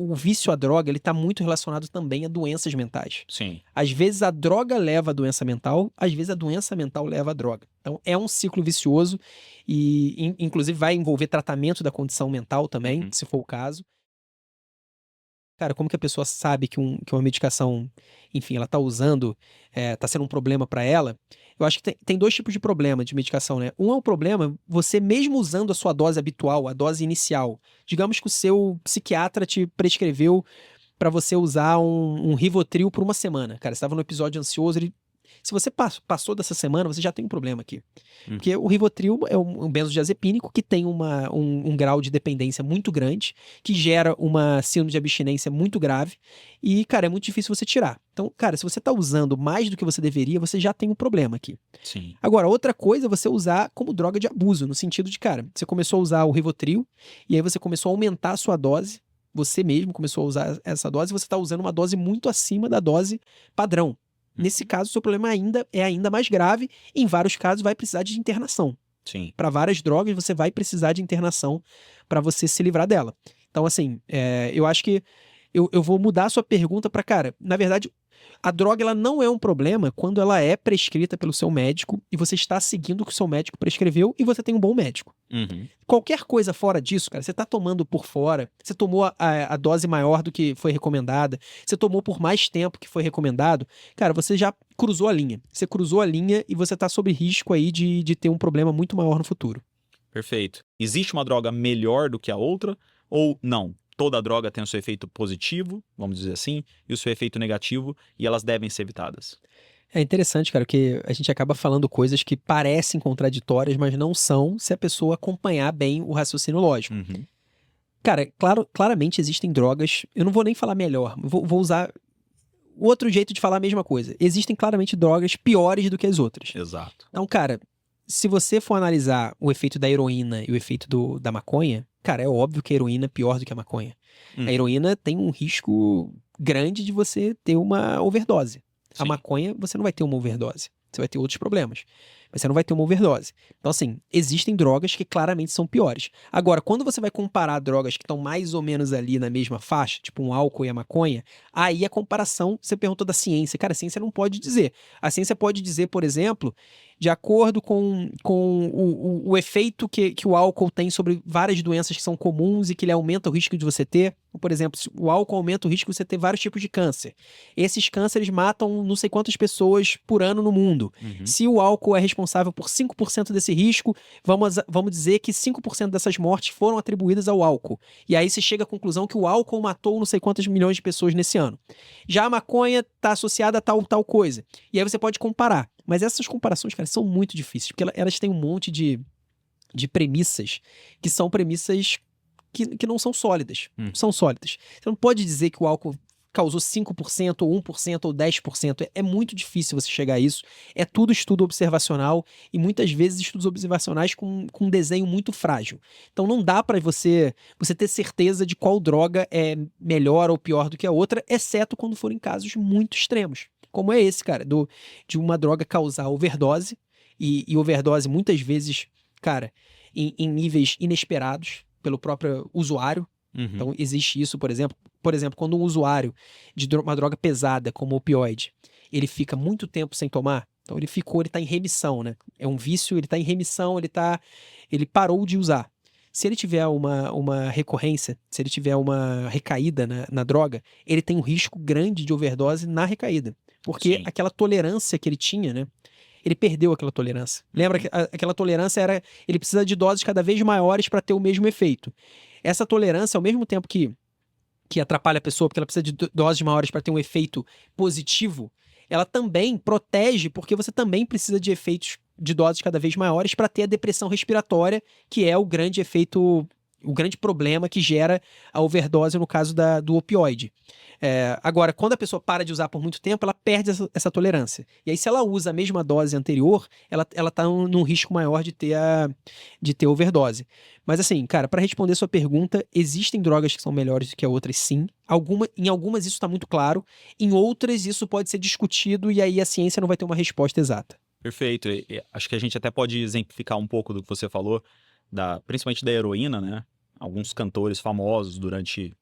o vício à droga, ele tá muito relacionado também a doenças mentais. Sim. Às vezes a droga leva a doença mental, às vezes a doença mental leva a droga. Então é um ciclo vicioso e inclusive vai envolver tratamento da condição mental também, Uhum. se for o caso. Cara, como que a pessoa sabe que uma medicação, enfim, ela tá usando, tá sendo um problema para ela? Eu acho que tem dois tipos de problema de medicação, né? Um é o problema, você mesmo usando a sua dose habitual, a dose inicial. Digamos que o seu psiquiatra te prescreveu para você usar um Rivotril por uma semana. Cara, você estava no episódio ansioso, se você passou dessa semana, você já tem um problema aqui. Uhum. Porque o Rivotril é um benzodiazepínico que tem um grau de dependência muito grande, que gera uma síndrome de abstinência muito grave e, cara, é muito difícil você tirar. Então, cara, se você tá usando mais do que você deveria, você já tem um problema aqui. Sim. Agora, outra coisa é você usar como droga de abuso, no sentido de, cara, você começou a usar o Rivotril e aí você começou a aumentar a sua dose, você mesmo começou a usar essa dose e você tá usando uma dose muito acima da dose padrão. Nesse caso, o seu problema é ainda mais grave e, em vários casos, vai precisar de internação. Sim. Para várias drogas, você vai precisar de internação para você se livrar dela. Então, assim, eu acho que eu vou mudar a sua pergunta para, cara, na verdade, a droga ela não é um problema quando ela é prescrita pelo seu médico e você está seguindo o que o seu médico prescreveu e você tem um bom médico. Uhum. Qualquer coisa fora disso, cara, você tá tomando por fora, você tomou a dose maior do que foi recomendada, você tomou por mais tempo que foi recomendado, cara, você já cruzou a linha. Você cruzou a linha e você tá sob risco aí de ter um problema muito maior no futuro. Perfeito. Existe uma droga melhor do que a outra ou não? Toda droga tem o seu efeito positivo, vamos dizer assim, e o seu efeito negativo, e elas devem ser evitadas. É interessante, cara, porque a gente acaba falando coisas que parecem contraditórias, mas não são, se a pessoa acompanhar bem o raciocínio lógico. Uhum. Cara, claramente existem drogas, eu não vou nem falar melhor, vou usar outro jeito de falar a mesma coisa. Existem claramente drogas piores do que as outras. Exato. Então, cara, se você for analisar o efeito da heroína e o efeito da maconha, cara, é óbvio que a heroína é pior do que a maconha. A Uhum. heroína tem um risco grande de você ter uma overdose. A Sim. maconha, você não vai ter uma overdose. Você vai ter outros problemas. Mas você não vai ter uma overdose. Então, assim, existem drogas que claramente são piores. Agora, quando você vai comparar drogas que estão mais ou menos ali na mesma faixa, tipo um álcool e a maconha, aí a comparação, você perguntou da ciência. Cara, a ciência não pode dizer. A ciência pode dizer, por exemplo, de acordo com o efeito que o álcool tem sobre várias doenças que são comuns e que ele aumenta o risco de você ter. Por exemplo, o álcool aumenta o risco de você ter vários tipos de câncer. Esses cânceres matam não sei quantas pessoas por ano no mundo. Uhum. Se o álcool é responsável por 5% desse risco, vamos dizer que 5% dessas mortes foram atribuídas ao álcool. E aí você chega à conclusão que o álcool matou não sei quantas milhões de pessoas nesse ano. Já a maconha está associada a tal coisa. E aí você pode comparar. Mas essas comparações, cara, são muito difíceis, porque elas têm um monte de premissas que são premissas que não são sólidas. Não são sólidas. Você não pode dizer que o álcool causou 5% ou 1% ou 10%. É muito difícil você chegar a isso. É tudo estudo observacional e muitas vezes estudos observacionais com um desenho muito frágil. Então não dá para você ter certeza de qual droga é melhor ou pior do que a outra, exceto quando forem casos muito extremos. Como é esse, cara, de uma droga causar overdose e overdose muitas vezes, cara, em níveis inesperados pelo próprio usuário. Uhum. Então, existe isso, por exemplo, quando um usuário de uma droga pesada, como opioide, ele fica muito tempo sem tomar, então ele tá em remissão, né? É um vício, ele tá em remissão, ele parou de usar. Se ele tiver uma recorrência, se ele tiver uma recaída na droga, ele tem um risco grande de overdose na recaída. Porque Sim. aquela tolerância que ele tinha, né? Ele perdeu aquela tolerância. Lembra que aquela tolerância era... Ele precisa de doses cada vez maiores para ter o mesmo efeito. Essa tolerância, ao mesmo tempo que atrapalha a pessoa, porque ela precisa de doses maiores para ter um efeito positivo, ela também protege, porque você também precisa de efeitos de doses cada vez maiores para ter a depressão respiratória, que é o grande efeito, o grande problema que gera a overdose no caso do opioide. Agora, quando a pessoa para de usar por muito tempo, ela perde essa tolerância. E aí, se ela usa a mesma dose anterior, ela tá num risco maior de ter overdose. Mas assim, cara, para responder sua pergunta, existem drogas que são melhores do que outras, sim. Em algumas isso está muito claro, em outras isso pode ser discutido e aí a ciência não vai ter uma resposta exata. Perfeito. Acho que a gente até pode exemplificar um pouco do que você falou, principalmente da heroína, né? Alguns cantores famosos durante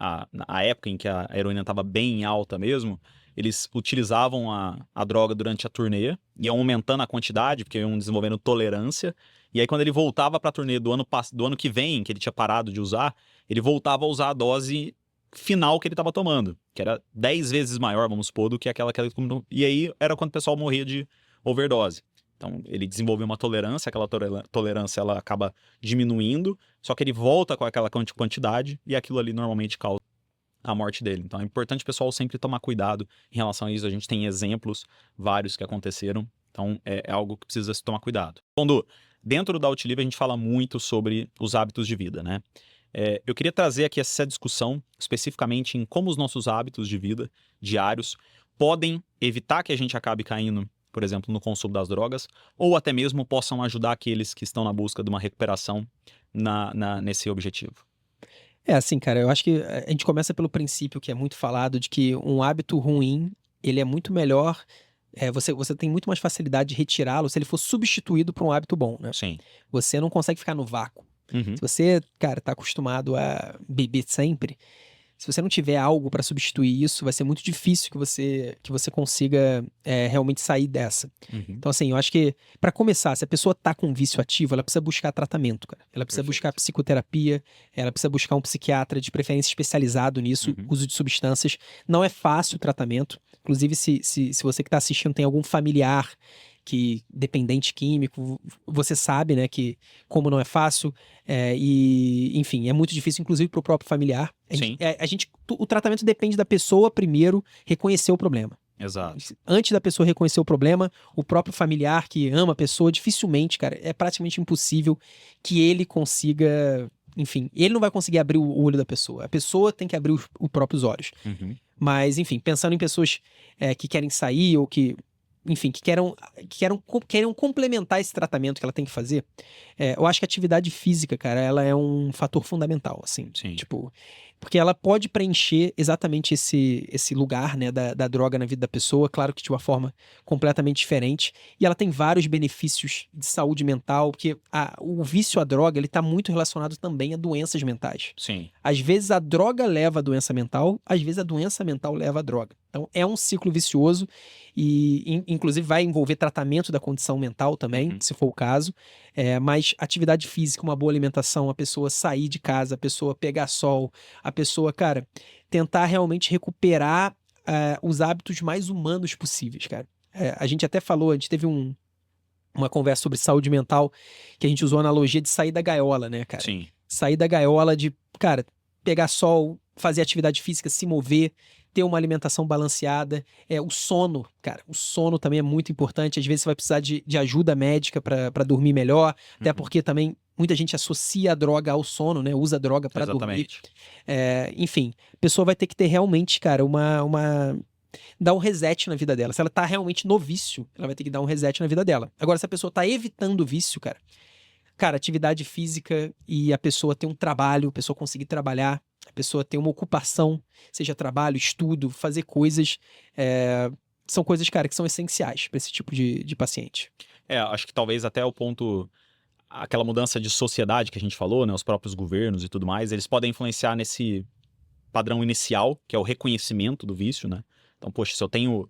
a época em que a heroína estava bem alta mesmo, eles utilizavam a droga durante a turnê, iam aumentando a quantidade, porque iam desenvolvendo tolerância, e aí quando ele voltava para a turnê do ano que vem, que ele tinha parado de usar, ele voltava a usar a dose final que ele estava tomando, que era 10 vezes maior, vamos supor, do que aquela que ele... E aí era quando o pessoal morria de overdose. Então, ele desenvolveu uma tolerância, aquela tolerância ela acaba diminuindo, só que ele volta com aquela quantidade e aquilo ali normalmente causa a morte dele. Então, é importante o pessoal sempre tomar cuidado em relação a isso. A gente tem exemplos vários que aconteceram, então é algo que precisa se tomar cuidado. Bom, dentro da Outlive a gente fala muito sobre os hábitos de vida, né? Eu queria trazer aqui essa discussão especificamente em como os nossos hábitos de vida diários podem evitar que a gente acabe caindo, por exemplo, no consumo das drogas, ou até mesmo possam ajudar aqueles que estão na busca de uma recuperação nesse objetivo. Assim, cara, eu acho que a gente começa pelo princípio que é muito falado de que um hábito ruim, ele é muito melhor, você tem muito mais facilidade de retirá-lo se ele for substituído por um hábito bom, né? Sim. Você não consegue ficar no vácuo. Uhum. Se você, cara, tá acostumado a beber sempre, se você não tiver algo para substituir isso, vai ser muito difícil que você consiga realmente sair dessa. Uhum. Então, assim, eu acho que, para começar, se a pessoa tá com um vício ativo, ela precisa buscar tratamento, cara. Ela precisa buscar psicoterapia, ela precisa buscar um psiquiatra, de preferência especializado nisso, uso de substâncias. Não é fácil o tratamento. Inclusive, se você que tá assistindo tem algum familiar que dependente químico, você sabe, né, que como não é fácil, e enfim, é muito difícil, inclusive para o próprio familiar. Sim. O tratamento depende da pessoa primeiro reconhecer o problema. Exato. Antes da pessoa reconhecer o problema, o próprio familiar que ama a pessoa, dificilmente, cara, é praticamente impossível que ele consiga, enfim, ele não vai conseguir abrir o olho da pessoa. A pessoa tem que abrir os próprios olhos. Uhum. Mas, enfim, pensando em pessoas que querem sair ou que, enfim, que queiram complementar esse tratamento que ela tem que fazer, eu acho que a atividade física, cara, ela é um fator fundamental, assim. Sim. Tipo, porque ela pode preencher exatamente esse lugar, né, da droga na vida da pessoa, claro que de uma forma completamente diferente, e ela tem vários benefícios de saúde mental, porque o vício à droga, ele tá muito relacionado também a doenças mentais. Sim. Às vezes a droga leva a doença mental, às vezes a doença mental leva a droga. Então é um ciclo vicioso e inclusive vai envolver tratamento da condição mental também, se for o caso. Mas atividade física, uma boa alimentação, a pessoa sair de casa, a pessoa pegar sol, a pessoa, cara, tentar realmente recuperar os hábitos mais humanos possíveis, cara. A gente até falou, a gente teve uma conversa sobre saúde mental, que a gente usou a analogia de sair da gaiola, né, cara? Sim. Sair da gaiola de, cara, pegar sol, fazer atividade física, se mover, ter uma alimentação balanceada. O sono, cara, o sono também é muito importante. Às vezes você vai precisar de ajuda médica para dormir melhor, até porque também muita gente associa a droga ao sono, né? Usa a droga para dormir. Enfim, a pessoa vai ter que ter realmente, cara, dar um reset na vida dela. Se ela tá realmente no vício, ela vai ter que dar um reset na vida dela. Agora, se a pessoa tá evitando o vício, cara, atividade física e a pessoa ter um trabalho, a pessoa conseguir trabalhar, a pessoa ter uma ocupação, seja trabalho, estudo, fazer coisas, são coisas, cara, que são essenciais para esse tipo de paciente. Acho que talvez até o ponto, aquela mudança de sociedade que a gente falou, né, os próprios governos e tudo mais, eles podem influenciar nesse padrão inicial, que é o reconhecimento do vício, né? Então, poxa, se eu tenho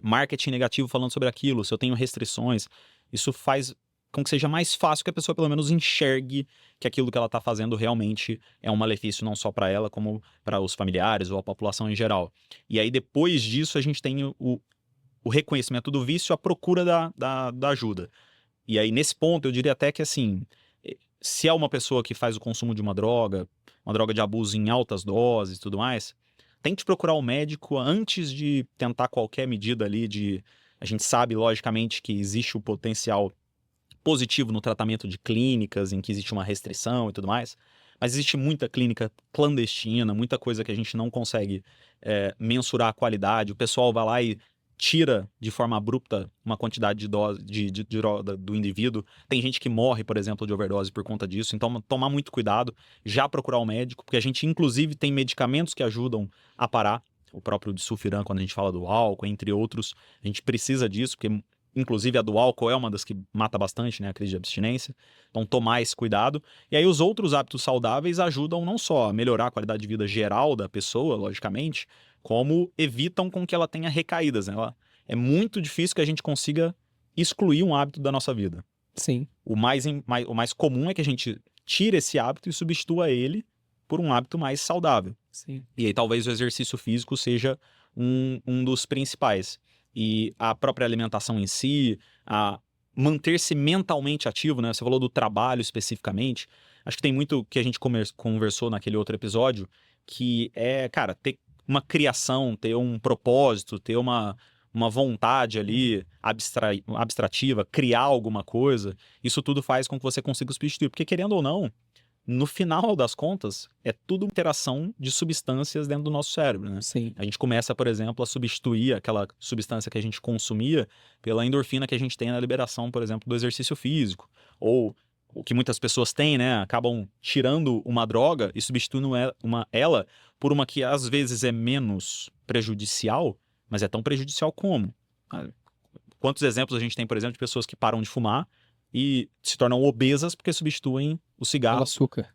marketing negativo falando sobre aquilo, se eu tenho restrições, isso faz com que seja mais fácil que a pessoa pelo menos enxergue que aquilo que ela está fazendo realmente é um malefício não só para ela, como para os familiares ou a população em geral. E aí depois disso a gente tem o reconhecimento do vício, a procura da ajuda. E aí nesse ponto eu diria até que assim, se é uma pessoa que faz o consumo de uma droga de abuso em altas doses e tudo mais, tente procurar um médico antes de tentar qualquer medida ali a gente sabe logicamente que existe o potencial positivo no tratamento de clínicas em que existe uma restrição e tudo mais, mas existe muita clínica clandestina, muita coisa que a gente não consegue mensurar a qualidade. O pessoal vai lá e tira de forma abrupta uma quantidade de dose de droga do indivíduo. Tem gente que morre, por exemplo, de overdose por conta disso. Então, tomar muito cuidado, já procurar um médico, porque a gente, inclusive, tem medicamentos que ajudam a parar. O próprio disulfiram, quando a gente fala do álcool, entre outros, a gente precisa disso, porque inclusive a do álcool é uma das que mata bastante, né, a crise de abstinência. Então, tomar esse cuidado. E aí, os outros hábitos saudáveis ajudam não só a melhorar a qualidade de vida geral da pessoa, logicamente, como evitam com que ela tenha recaídas, né? É muito difícil que a gente consiga excluir um hábito da nossa vida. Sim. O mais comum é que a gente tire esse hábito e substitua ele por um hábito mais saudável. Sim. E aí talvez o exercício físico seja um dos principais. E a própria alimentação em si, a manter-se mentalmente ativo, né? Você falou do trabalho especificamente. Acho que tem muito que a gente conversou naquele outro episódio, que é, cara, ter uma criação, ter um propósito, ter uma vontade ali abstrativa, criar alguma coisa. Isso tudo faz com que você consiga substituir. Porque, querendo ou não, no final das contas, é tudo interação de substâncias dentro do nosso cérebro, né? Sim. A gente começa, por exemplo, a substituir aquela substância que a gente consumia pela endorfina que a gente tem na liberação, por exemplo, do exercício físico. Ou o que muitas pessoas têm, né? Acabam tirando uma droga e substituindo ela por uma que às vezes é menos prejudicial, mas é tão prejudicial como? Quantos exemplos a gente tem, por exemplo, de pessoas que param de fumar e se tornam obesas porque substituem o cigarro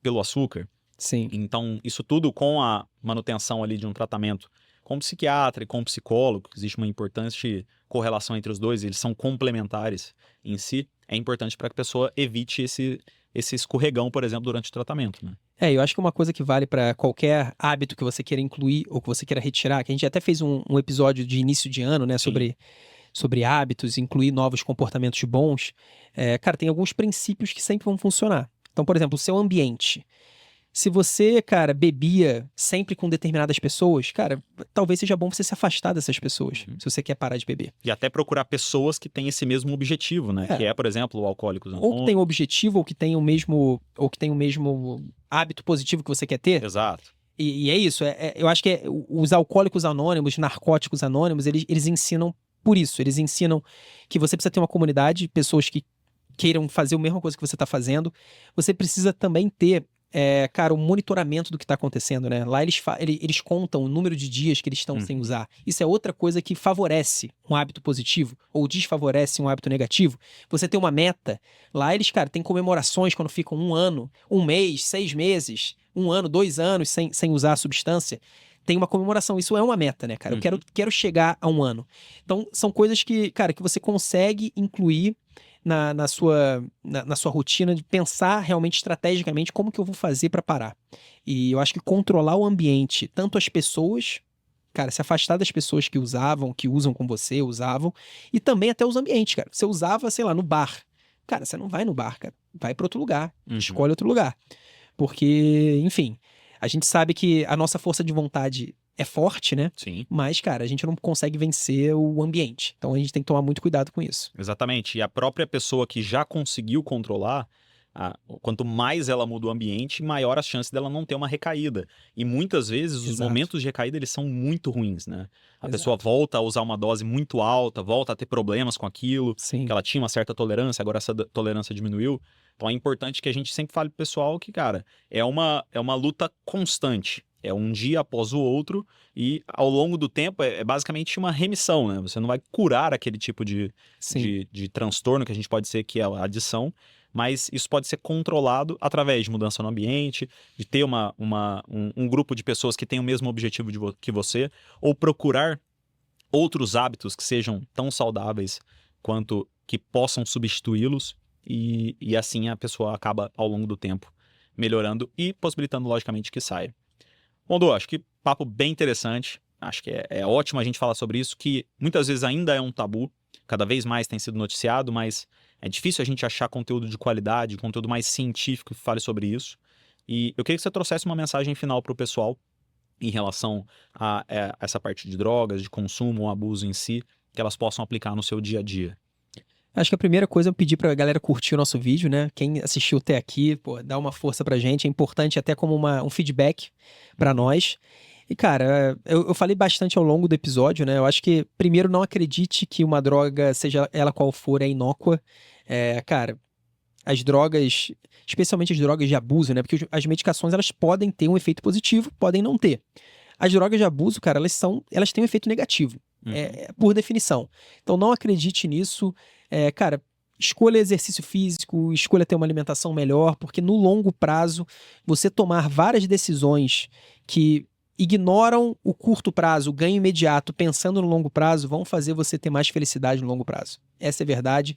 pelo açúcar. Sim. Então, isso tudo com a manutenção ali de um tratamento com psiquiatra e com psicólogo, existe uma importante correlação entre os dois, eles são complementares em si, é importante para que a pessoa evite esse escorregão, por exemplo, durante o tratamento, né? Eu acho que uma coisa que vale para qualquer hábito que você queira incluir ou que você queira retirar, que a gente até fez um episódio de início de ano, né, sobre hábitos, incluir novos comportamentos bons, cara, tem alguns princípios que sempre vão funcionar. Então, por exemplo, o seu ambiente. Se você, cara, bebia sempre com determinadas pessoas, cara, talvez seja bom você se afastar dessas pessoas, se você quer parar de beber. E até procurar pessoas que têm esse mesmo objetivo, né? Que é, por exemplo, o Alcoólicos Anônimos. Ou que tem o objetivo, ou que tem o mesmo hábito positivo que você quer ter. Exato. E é isso, eu acho que os Alcoólicos Anônimos, Narcóticos Anônimos, eles ensinam por isso. Eles ensinam que você precisa ter uma comunidade, pessoas que queiram fazer a mesma coisa que você está fazendo. Você precisa também ter, cara, o monitoramento do que está acontecendo, né? Lá eles contam o número de dias que eles estão sem usar. Isso é outra coisa que favorece um hábito positivo ou desfavorece um hábito negativo. Você tem uma meta. Lá eles, cara, tem comemorações quando ficam 1 ano, 1 mês, 6 meses, 1 ano, 2 anos sem usar a substância. Tem uma comemoração. Isso é uma meta, né, cara? Eu quero chegar a 1 ano. Então, são coisas que, cara, que você consegue incluir na sua rotina, de pensar realmente estrategicamente como que eu vou fazer para parar. E eu acho que controlar o ambiente, tanto as pessoas, cara, se afastar das pessoas que usam com você, usavam, e também até os ambientes, cara. Você usava, sei lá, no bar. Cara, você não vai no bar, cara. Vai para outro lugar. Escolhe outro lugar. Porque, enfim, a gente sabe que a nossa força de vontade é forte, né? Sim. Mas, cara, a gente não consegue vencer o ambiente. Então a gente tem que tomar muito cuidado com isso. Exatamente. E a própria pessoa que já conseguiu controlar, quanto mais ela muda o ambiente, maior a chance dela não ter uma recaída. E muitas vezes os momentos de recaída eles são muito ruins, né? A pessoa volta a usar uma dose muito alta, volta a ter problemas com aquilo, Sim. que ela tinha uma certa tolerância, agora essa tolerância diminuiu. Então é importante que a gente sempre fale pro pessoal que, cara, é uma luta constante. É um dia após o outro e ao longo do tempo é basicamente uma remissão, né? Você não vai curar aquele tipo de transtorno que a gente pode ser, que é a adição, mas isso pode ser controlado através de mudança no ambiente, de ter um grupo de pessoas que tem o mesmo objetivo que você, ou procurar outros hábitos que sejam tão saudáveis quanto que possam substituí-los e assim a pessoa acaba ao longo do tempo melhorando e possibilitando logicamente que saia. Bom, Dô, acho que papo bem interessante, acho que é ótimo a gente falar sobre isso, que muitas vezes ainda é um tabu, cada vez mais tem sido noticiado, mas é difícil a gente achar conteúdo de qualidade, conteúdo mais científico que fale sobre isso. E eu queria que você trouxesse uma mensagem final para o pessoal em relação a essa parte de drogas, de consumo, o abuso em si, que elas possam aplicar no seu dia a dia. Acho que a primeira coisa é eu pedir pra galera curtir o nosso vídeo, né? Quem assistiu até aqui, pô, dá uma força pra gente. É importante até como um feedback pra nós. E, cara, eu falei bastante ao longo do episódio, né? Eu acho que, primeiro, não acredite que uma droga, seja ela qual for, é inócua. Cara, as drogas, especialmente as drogas de abuso, né? Porque as medicações, elas podem ter um efeito positivo, podem não ter. As drogas de abuso, cara, elas têm um efeito negativo. por definição. Então não acredite nisso. Cara, escolha exercício físico, escolha ter uma alimentação melhor, porque no longo prazo, você tomar várias decisões que ignoram o curto prazo, o ganho imediato, pensando no longo prazo, vão fazer você ter mais felicidade no longo prazo. Essa é a verdade.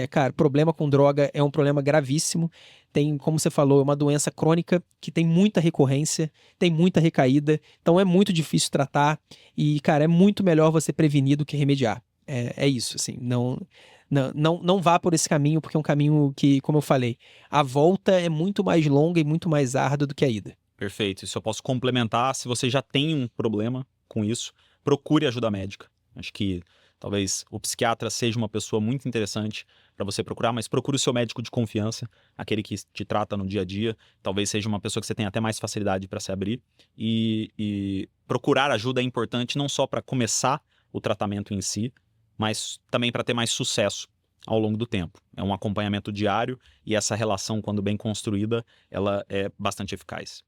Cara, problema com droga é um problema gravíssimo. Tem, como você falou, é uma doença crônica que tem muita recorrência, tem muita recaída, então é muito difícil tratar e, cara, é muito melhor você prevenir do que remediar. É isso, assim, não vá por esse caminho, porque é um caminho que, como eu falei, a volta é muito mais longa e muito mais árdua do que a ida. Perfeito. Isso eu posso complementar. Se você já tem um problema com isso, procure ajuda médica. Acho que talvez o psiquiatra seja uma pessoa muito interessante para você procurar, mas procure o seu médico de confiança, aquele que te trata no dia a dia. Talvez seja uma pessoa que você tenha até mais facilidade para se abrir. E procurar ajuda é importante não só para começar o tratamento em si, mas também para ter mais sucesso ao longo do tempo. É um acompanhamento diário e essa relação, quando bem construída, ela é bastante eficaz.